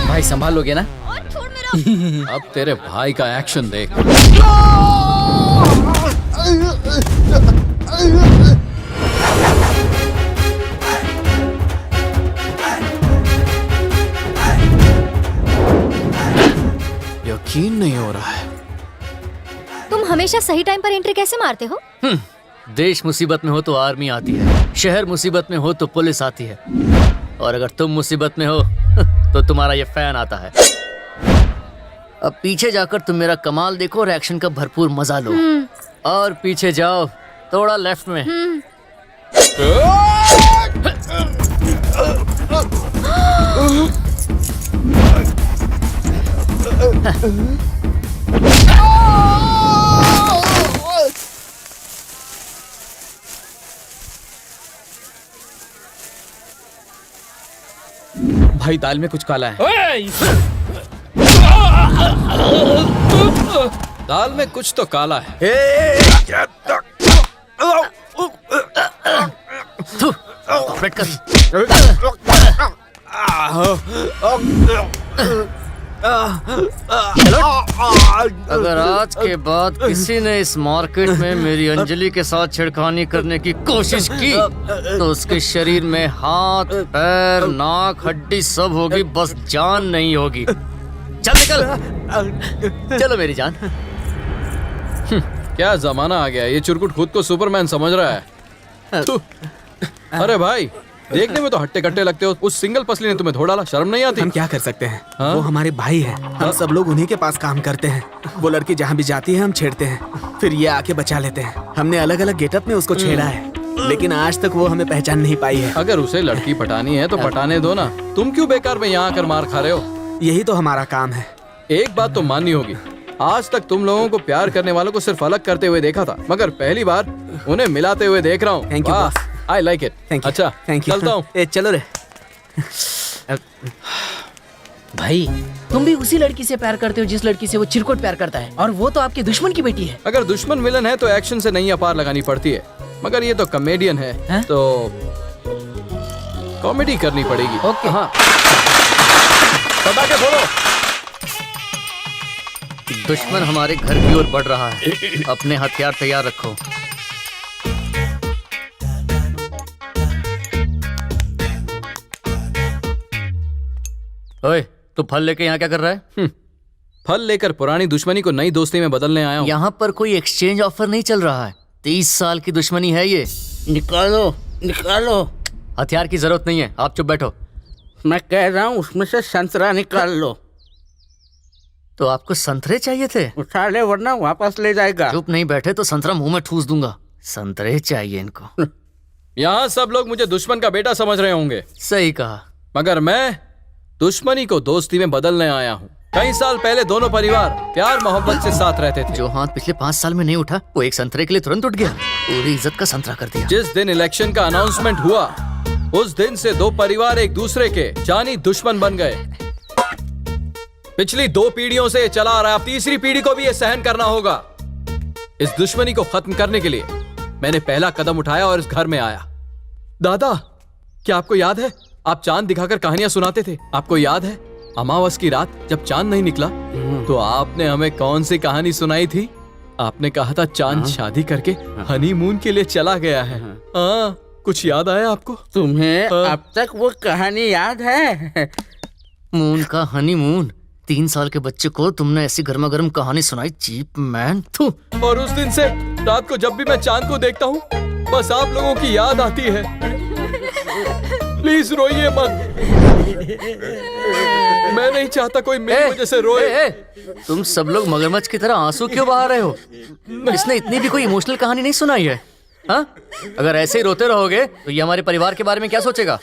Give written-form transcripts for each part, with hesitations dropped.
भाई संभाल लोगे ना? और छोड़ मेरा। अब तेरे भाई का एक्शन देख। यकीन नहीं हो रहा है। तुम हमेशा सही टाइम पर एंट्री कैसे मारते हो? देश मुसीबत में हो तो आर्मी आती है, शहर मुसीबत में हो तो पुलिस आती है, और अगर तुम मुसीबत में हो तो तुम्हारा ये फैन आता है। अब पीछे जाकर तुम मेरा कमाल देखो और एक्शन का भरपूर मजा लो। और पीछे जाओ, थोड़ा लेफ्ट में। भाई दाल में कुछ काला है। दाल में कुछ तो काला है। थू, ऑपरेट कर। अगर आज के बाद किसी ने इस मार्केट में मेरी अंजलि के साथ छेड़खानी करने की कोशिश की तो उसके शरीर में हाथ, पैर, नाक, हड्डी सब होगी, बस जान नहीं होगी। चल निकल। चलो मेरी जान। क्या जमाना आ गया, ये चुरकुट खुद को सुपरमैन समझ रहा है। थू। अरे भाई, देखने में तो हट्टे कट्टे लगते हो, उस सिंगल पसली ने तुम्हें धो डाला, शर्म नहीं आती? हम क्या कर सकते हैं? हाँ? वो हमारे भाई हैं। हम सब लोग उन्हीं के पास काम करते हैं। वो लड़की जहाँ भी जाती है हम छेड़ते हैं, फिर ये आके बचा लेते हैं। हमने अलग अलग गेटअप में उसको छेड़ा है, लेकिन आज तक वो हमें पहचान नहीं पाई है। अगर उसे लड़की पटानी है तो पटाने दो ना, तुम क्यों बेकार में यहाँ आकर मार खा रहे हो? यही तो हमारा काम है। एक बात तो माननी होगी, आज तक तुम लोगों को प्यार करने वालों को सिर्फ अलग करते हुए देखा था, मगर पहली बार उन्हें मिलाते हुए देख रहा हूँ। Thank you, boss. I like it. Thank you. अच्छा, थैंक यू। चलता हूँ। ए, चलो रे। भाई तुम भी उसी लड़की से प्यार करते हो जिस लड़की से वो चिरकुट प्यार करता है, और वो तो आपके दुश्मन की बेटी है। अगर दुश्मन विलन है तो एक्शन से नहीं अपार लगानी पड़ती है, मगर ये तो कॉमेडियन है हैं? तो कॉमेडी करनी पड़ेगी। ओके। हाँ, पटाखे फोड़ो। दुश्मन हमारे घर की ओर बढ़ रहा है, अपने हथियार तैयार रखो। ओए, तू फल लेके यहाँ क्या कर रहा है? फल लेकर पुरानी दुश्मनी को नई दोस्ती में बदलने आया हूँ। यहाँ पर कोई एक्सचेंज ऑफर नहीं चल रहा है। 30 साल की दुश्मनी है ये। निकालो निकालो। हथियार की जरूरत नहीं है, आप चुप बैठो। मैं कह रहा हूँ उसमें से संतरा निकाल लो। तो आपको संतरे चाहिए थे? उठा ले वरना वापस ले जाएगा। चुप नहीं बैठे तो संतरा मुंह में ठूस दूंगा। संतरे चाहिए इनको। यहाँ सब लोग मुझे दुश्मन का बेटा समझ रहे होंगे, सही कहा। मगर मैं दुश्मनी को दोस्ती में बदलने आया हूँ। कई साल पहले दोनों परिवार प्यार मोहब्बत से साथ रहते थे। जो हाथ पिछले 5 साल में नहीं उठा वो एक संतरे के लिए तुरंत उठ गया। पूरी इज्जत का संतरा कर दिया। जिस दिन इलेक्शन का अनाउंसमेंट हुआ उस दिन से दो परिवार एक दूसरे के जानी दुश्मन बन गए। पिछली 2 पीढ़ियों से ये चला आ रहा है, अब तीसरी पीढ़ी को भी ये सहन करना होगा। इस दुश्मनी को खत्म करने के लिए मैंने पहला कदम उठाया और इस घर में आया। दादा, क्या आपको याद है आप चांद दिखाकर कहानियां सुनाते थे? आपको याद है अमावस की रात जब चांद नहीं निकला तो आपने हमें कौन सी कहानी सुनाई थी? आपने कहा था चांद शादी करके हनीमून के लिए चला गया है। हाँ, कुछ याद आया आपको? तुम्हें अब तक वो कहानी याद है? मून का हनीमून। 3 साल के बच्चे को तुमने ऐसी गर्मा गर्म कहानी सुनाई, चीप मैन। थू। और उस दिन से रात को जब भी मैं चांद को देखता हूँ बस आप लोगों की याद आती है। प्लीज रोइए मत, मैं नहीं चाहता कोई मेरी वजह से रोए। तुम सब लोग मगरमच्छ की तरह आंसू क्यों बहा रहे हो? इसने इतनी भी कोई इमोशनल कहानी नहीं सुनाई है। हाँ? अगर ऐसे ही रोते रहोगे तो ये हमारे परिवार के बारे में क्या सोचेगा?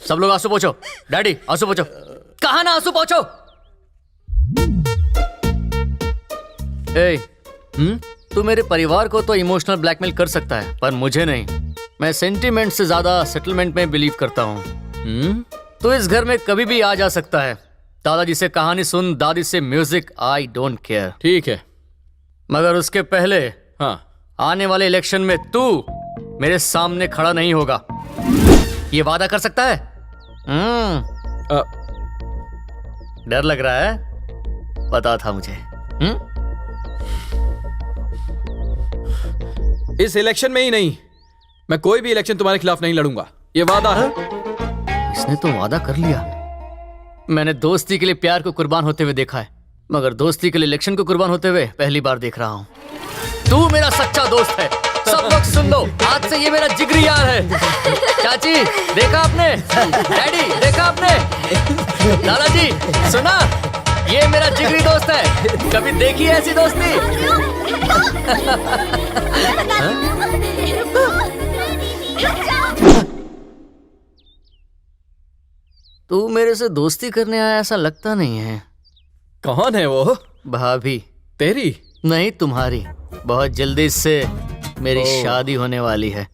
सब लोग आंसू पोंछो। डैडी आंसू पोंछो। कहा ना आंसू पोंछो। तू मेरे परिवार को तो इमोशनल ब्लैकमेल कर सकता है पर मुझे नहीं। मैं सेंटिमेंट से ज्यादा सेटलमेंट में बिलीव करता हूँ। तो इस घर में कभी भी आ जा सकता है। दादाजी से कहानी सुन, दादी से म्यूजिक, आई डोंट केयर। ठीक है, मगर उसके पहले हाँ, आने वाले इलेक्शन में तू मेरे सामने खड़ा नहीं होगा। ये वादा कर सकता है? अ, डर लग रहा है? पता था मुझे। इस इलेक्शन में ही नहीं, मैं कोई भी इलेक्शन तुम्हारे खिलाफ नहीं लड़ूंगा, ये वादा है। इसने तो वादा कर लिया। मैंने दोस्ती के लिए प्यार को कुर्बान होते हुए देखा है, मगर दोस्ती के लिए इलेक्शन को कुर्बान होते हुए पहली बार देख रहा हूँ। तू मेरा सच्चा दोस्त है। सब लोग सुन लो, आज से ये मेरा जिगरी यार है। चाची देखा आपने? डैडी देखा आपने? दादाजी सुना? ये मेरा जिगरी दोस्त है। कभी देखी है ऐसी दोस्ती? तू मेरे से दोस्ती करने आया ऐसा लगता नहीं है। कौन है वो? भाभी। तेरी? नहीं, तुम्हारी। बहुत जल्दी इससे मेरी शादी होने वाली है।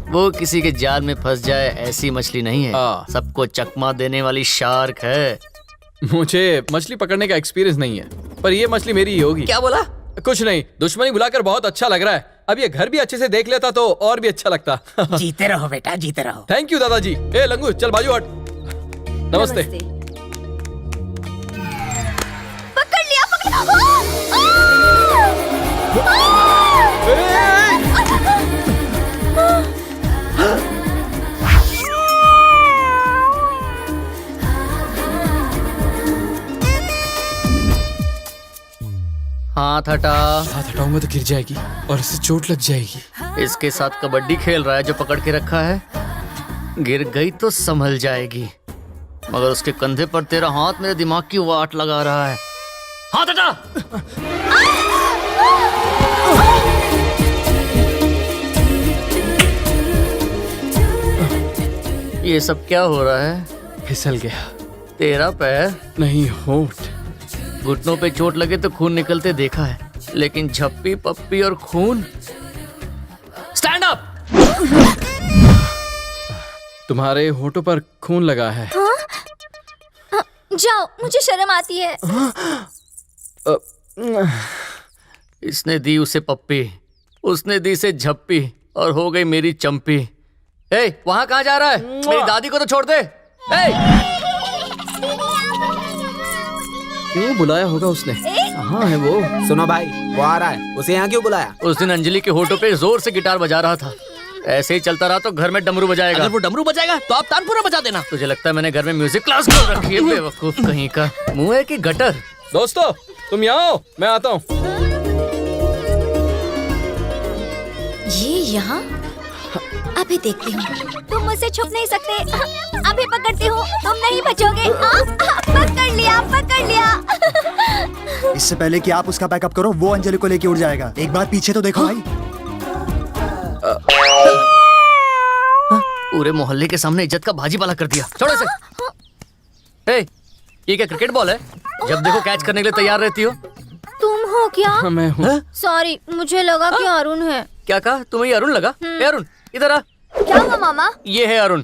वो किसी के जाल में फंस जाए ऐसी मछली नहीं है, सबको चकमा देने वाली शार्क है। मुझे मछली पकड़ने का एक्सपीरियंस नहीं है, पर ये मछली मेरी ही होगी। क्या बोला? कुछ नहीं, दुश्मनी बुलाकर बहुत अच्छा लग रहा है। अब ये घर भी अच्छे से देख लेता तो और भी अच्छा लगता। जीते रहो बेटा, जीते रहो। थैंक यू दादाजी। ए लंगू चल बाजू हट। नमस्ते। पकड़ लिया, हाथ हटा। हाथ हटाऊंगा तो गिर जाएगी और इससे चोट लग जाएगी। इसके साथ कबड्डी खेल रहा है जो पकड़ के रखा है। गिर गई तो संभल जाएगी, मगर उसके कंधे पर तेरा हाथ मेरे दिमाग की वाट लगा रहा है। हाथ हटा। ये सब क्या हो रहा है? फिसल गया। तेरा पैर नहीं, होठ। घुटनों पे चोट लगे तो खून निकलते देखा है, लेकिन झप्पी पप्पी और खून। Stand up. तुम्हारे होठों पर खून लगा है। जाओ, मुझे शर्म आती है। इसने दी उसे पप्पी, उसने दी से झप्पी और हो गई मेरी चंपी। ए, वहां कहाँ जा रहा है? मेरी दादी को तो छोड़ दे। क्यों बुलाया होगा उसने? कहाँ है वो? सुनो भाई, वो आ रहा है। उसे यहाँ क्यों बुलाया? उस दिन अंजलि के होठों पे जोर से गिटार बजा रहा था। ऐसे ही चलता रहा तो घर में डमरू बजाएगा। अगर वो डमरू बजाएगा तो आप तानपुरा बजा देना। तुझे लगता है मैंने घर में म्यूजिक क्लास खोल रखी है? बेवकूफ कहीं का। मुंह है कि गटर? दोस्तों तुम यहाँ आओ, मैं आता हूँ। ये यहाँ? अभी देखती हूँ। तुम मुझसे छुप नहीं सकते। अभी पकड़ती हूँ, तुम नहीं बचोगे। पकड़ लिया, पकड़ लिया। इससे पहले कि आप उसका बैकअप करो, वो अंजलि को लेके उड़ जाएगा। एक बार पीछे तो देखो भाई। पूरे मोहल्ले के सामने इज्जत का भाजीपाला कर दिया। छोड़ो इसे। ए, ये क्या क्रिकेट बॉल है? जब देखो कैच करने के लिए तैयार रहती हो। तुम हो क्या? मैं हूँ। सॉरी, मुझे लगा कि अरुण है। क्या कहा? तुम्हें ये अरुण लगा? ए अरुण, इधर आ। क्या हुआ मामा? ये है अरुण।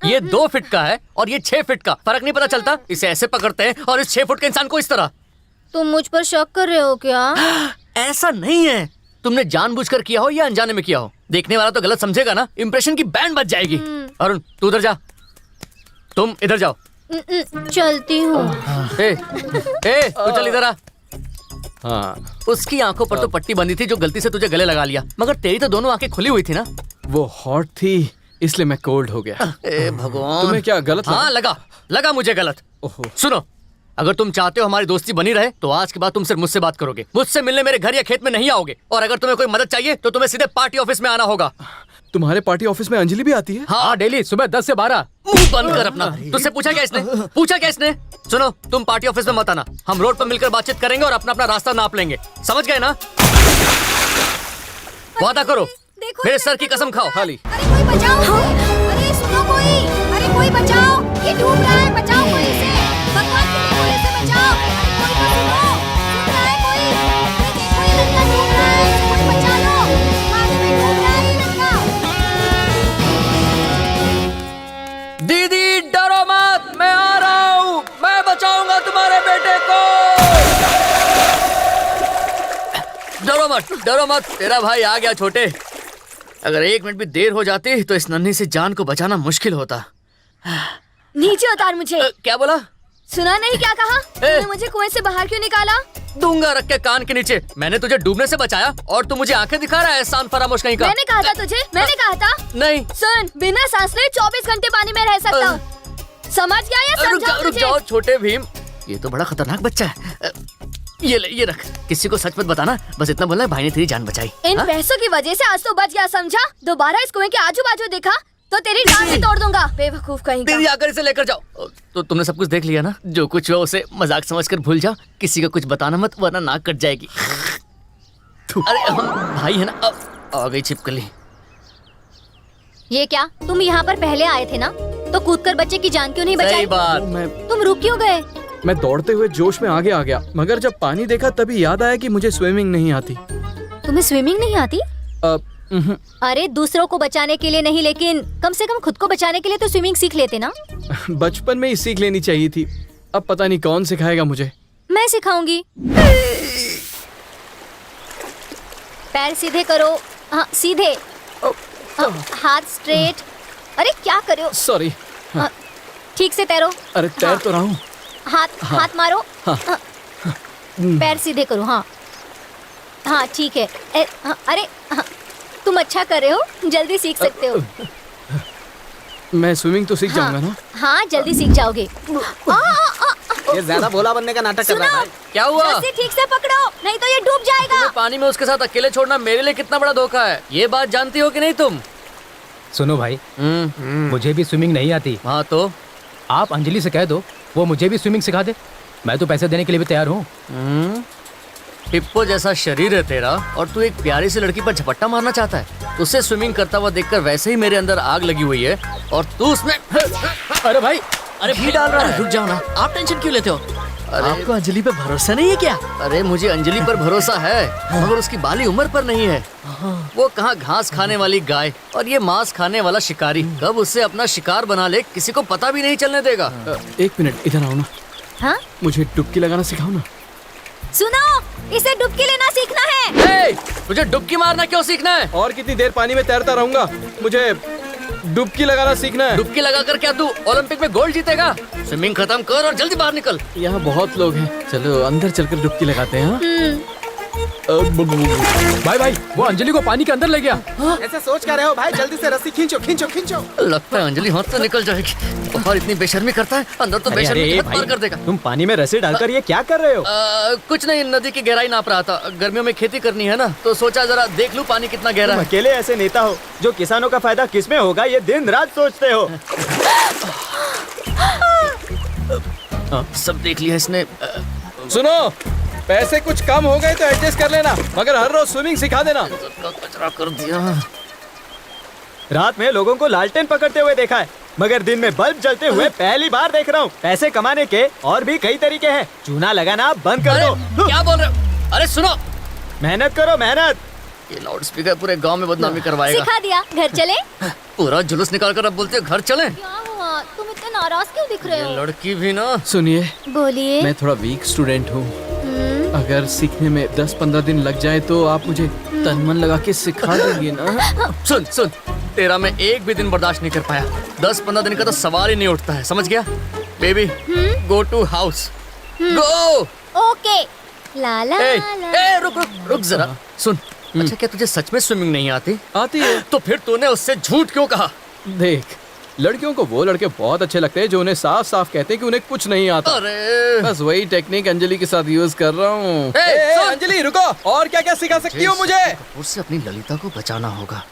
ये 2 फीट का है और ये 6 फीट का। फर्क नहीं पता चलता? इसे ऐसे पकड़ते हैं और इस 6 फुट के इंसान को इस तरह। तुम मुझ पर शक कर रहे हो क्या? ऐसा नहीं है। तुमने जानबूझकर किया हो या अनजाने में किया हो, देखने वाला तो गलत समझेगा ना। इंप्रेशन की बैंड बज जाएगी। अरुण तू उधर जा, तुम इधर जाओ। चलती हूँ। तू चल इधर आ। हाँ, उसकी आंखों पर तो पट्टी बंधी थी जो गलती से तुझे गले लगा लिया, मगर तेरी तो दोनों आंखें खुली हुई थी ना। वो हॉट थी इसलिए मैं कोल्ड हो गया। ए भगवान, तुम्हें क्या गलत लगा? हाँ लगा मुझे गलत। ओहो। सुनो, अगर तुम चाहते हो हमारी दोस्ती बनी रहे तो आज के बाद तुम सिर्फ मुझसे बात करोगे, मुझसे मिलने मेरे घर या खेत में नहीं आओगे। और अगर तुम्हें कोई मदद चाहिए तो तुम्हें सीधे पार्टी ऑफिस में आना होगा। तुम्हारे पार्टी ऑफिस में अंजलि भी आती है? हाँ, डेली सुबह 10 से 12। मुंह बंद कर अपना। तुझसे पूछा क्या इसने? पूछा क्या इसने? सुनो, तुम पार्टी ऑफिस में मत आना। हम रोड पर मिलकर बातचीत करेंगे और अपना अपना रास्ता नाप लेंगे। समझ गए ना? वादा करो, मेरे सर की कसम खाओ। खाली अरे कोई बचाओ! अरे सुनो कोई! अरे कोई बचाओ! ये डूब रहा है, बचाओ कोई इसे! भगवान के लिए कोई इसे बचाओ! कोई तो सुनो! सुन रहा है कोई? अरे देखो ये लड़का डूब रहा है, इसे कोई बचा लो! पानी में डूब रहा है ये लड़का! दीदी डरो मत, मैं आ रहा हूँ। मैं बचाऊंगा तुम्हारे बेटे को। डरो मत, तेरा भाई आ गया छोटे। अगर 1 मिनट भी देर हो जाती तो इस नन्ही सी जान को बचाना मुश्किल होता। नीचे उतार मुझे। क्या बोला? सुना नहीं क्या कहा? तूने मुझे कुएं से बाहर क्यों निकाला? दूंगा रख के कान के नीचे। मैंने तुझे डूबने से बचाया और तू मुझे आंखें दिखा रहा है एहसान फरामोश कहीं का। मैंने कहा था तुझे, मैंने कहा था। नहीं सुन, बिना सांस लिए 24 घंटे पानी में रह सकता हूँ। समझ गया या रुक समझा जाओ, रुक तुझे? जाओ छोटे भीम, ये तो बड़ा खतरनाक बच्चा है। ये ले, ये रख। किसी को सच मत बताना, बस इतना बोलना है भाई ने तेरी जान बचाई। इन हाँ? पैसों की वजह से आज तो बच गया, समझा? दोबारा इस कुएं के आजू बाजू देखा तो तेरी टांग ही तोड़ दूंगा, बेवकूफ कहीं का। दीदी आकर इसे लेकर जाओ। तो तुमने सब कुछ देख लिया ना? जो कुछ हुआ उसे मजाक समझकर भूल जाओ, किसी को कुछ बताना मत वरना नाक कट जाएगी। अरे हम भाई है ना। आ गई छिपकली। ये क्या, तुम यहाँ पर पहले आए थे ना? तो कूदकर बच्चे की जान क्यों नहीं सही बचाई? बात। तुम रुक क्यों गए? मैं दौड़ते हुए जोश में आगे आ गया, मगर जब पानी देखा तभी याद आया कि मुझे स्विमिंग नहीं आती। तुम्हें स्विमिंग नहीं आती? उहुं। अरे दूसरों को बचाने के लिए नहीं, लेकिन कम से कम खुद को बचाने के लिए तो स्विमिंग सीख लेते ना। बचपन में ही सीख लेनी चाहिए थी। अब पता नहीं कौन सिखाएगा मुझे। मैं सिखाऊंगी। पैर सीधे करो। हाँ सीधे। हाथ स्ट्रेट। अरे क्या करो? सॉरी। ठीक से तैरो। अरे तैर तो रहा हूँ। हाथ मारो। पैर सीधे करो। हाँ हाँ ठीक है। अरे तुम अच्छा कर रहे हो, जल्दी सीख सकते हो। मैं स्विमिंग तो सीख जाऊंगा ना? हाँ जल्दी सीख जाओगे। ये ज्यादा भोला बनने का नाटक कर रहा है। क्या हुआ? रस्सी ठीक से पकड़ो, नहीं तो ये डूब जाएगा। तुम्हें पानी में उसके साथ अकेले छोड़ना मेरे लिए कितना बड़ा धोखा है। ये बात जानती हो कि नहीं तुम? सुनो भाई, मुझे भी स्विमिंग नहीं आती। हाँ तो आप अंजलि से कह दो वो मुझे भी स्विमिंग सिखा दे। मैं तो पैसे देने के लिए भी तैयार हूँ। हिप्पो जैसा शरीर है तेरा और तू एक प्यारी सी लड़की पर झपट्टा मारना चाहता है। उसे स्विमिंग करता हुआ देखकर वैसे ही मेरे अंदर आग लगी हुई है और तू उसमें। अरे भाई, अरे घी डाल रहा है। रुक जाओ ना, आप टेंशन क्यों लेते हो? अरे आपको अंजलि पे भरोसा नहीं है क्या? अरे मुझे अंजलि पर भरोसा है मगर उसकी बाली उम्र पर नहीं है। वो कहाँ घास खाने वाली गाय और ये मांस खाने वाला शिकारी कब उससे अपना शिकार बना ले किसी को पता भी नहीं चलने देगा। एक मिनट इधर आओ ना। हाँ मुझे डुबकी लगाना सिखाओ ना। सुनो, इसे डुबकी लेना सीखना है। तुझे डुबकी मारना क्यों सीखना है? और कितनी देर पानी में तैरता रहूंगा? मुझे डुबकी लगाना सीखना है। डुबकी लगाकर क्या तू ओलंपिक में गोल्ड जीतेगा? स्विमिंग खत्म कर और जल्दी बाहर निकल। यहाँ बहुत लोग हैं, चलो अंदर चलकर डुबकी लगाते हैं। भाई भाई, वो अंजलि को पानी के अंदर ले गया। ऐसे सोच क्या रहे हो भाई? जल्दी से रस्सी खींचो खींचो खींचो। लगता है अंजलि हाथ से निकल जाएगी। बाहर इतनी बेशर्मी करता है, अंदर तो बेशर्मी की हद पार कर देगा। तुम पानी में रस्सी डालकर ये क्या कर रहे हो? कुछ नहीं, नदी की गहराई नाप रहा था। गर्मियों में खेती करनी है ना, तो सोचा जरा देख लूं पानी कितना गहरा है। अकेले ऐसे नेता हो जो किसानों का फायदा किसमें होगा ये दिन रात सोचते हो। सब देख लिया इसने। सुनो, पैसे कुछ कम हो गए तो एडजस्ट कर लेना, मगर हर रोज स्विमिंग सिखा देना। कचरा कर दिया। रात में लोगों को लालटेन पकड़ते हुए देखा है, मगर दिन में बल्ब जलते हुए पहली बार देख रहा हूँ। पैसे कमाने के और भी कई तरीके हैं। चूना लगाना बंद कर अरे दो। क्या बोल रहे हो? अरे सुनो, मेहनत करो मेहनत। ये लाउड स्पीकर पूरे गांव में बदनामी करवाएगा। सिखा दिया, घर चले। पूरा जुलूस निकाल कर अब बोलते हो घर चले। क्या हुआ, तुम इतने नाराज क्यों दिख रहे ये हो? लड़की भी ना। सुनिए, बोलिए। मैं थोड़ा वीक स्टूडेंट हूँ। अगर सीखने में 10-15 दिन लग जाए तो आप मुझे तन मन लगा के सिखा देंगे ना? सुन सुन, तेरा मैं एक भी दिन बर्दाश्त नहीं कर पाया। 10-15 दिन का तो सवाल ही नहीं उठता है, समझ गया? Baby go to house, go. Okay. ला ला ए, ला। ए, रुक रुक रुक जरा। सुन, अच्छा क्या तुझे सच में स्विमिंग नहीं आती? आती है। तो फिर तूने उससे झूठ क्यों कहा? देख, लड़कियों को वो लड़के बहुत अच्छे लगते हैं जो उन्हें साफ साफ कहते हैं कि उन्हें कुछ नहीं आता। अरे बस वही टेक्निक अंजलि के साथ यूज कर रहा हूँ। सुन। अंजलि रुको, और क्या क्या सिखा सकती हो मुझे? उससे अपनी ललिता को बचाना होगा।